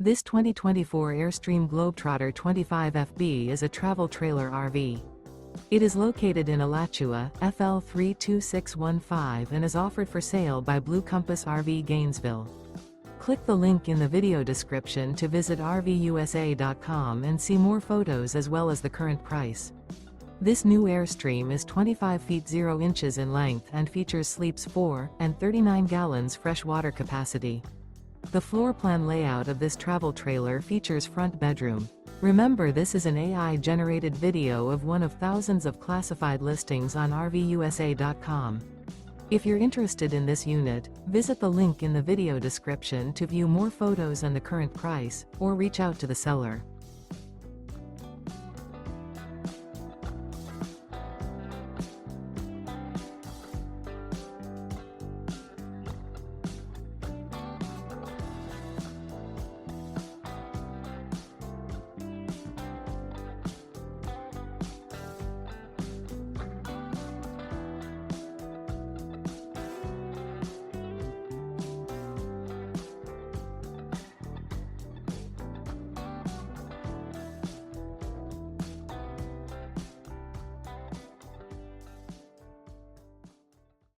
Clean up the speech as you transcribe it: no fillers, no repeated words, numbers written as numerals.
This 2024 Airstream Globetrotter 25FB is a travel trailer RV. It is located in Alachua, FL 32615 and is offered for sale by Blue Compass RV Gainesville. Click the link in the video description to visit RVUSA.com and see more photos as well as the current price. This new Airstream is 25 feet 0 inches in length and features sleeps 4 and 39 gallons fresh water capacity. The floor plan layout of this travel trailer features front bedroom. Remember, this is an AI-generated video of one of thousands of classified listings on RVUSA.com. If you're interested in this unit, visit the link in the video description to view more photos and the current price, or reach out to the seller.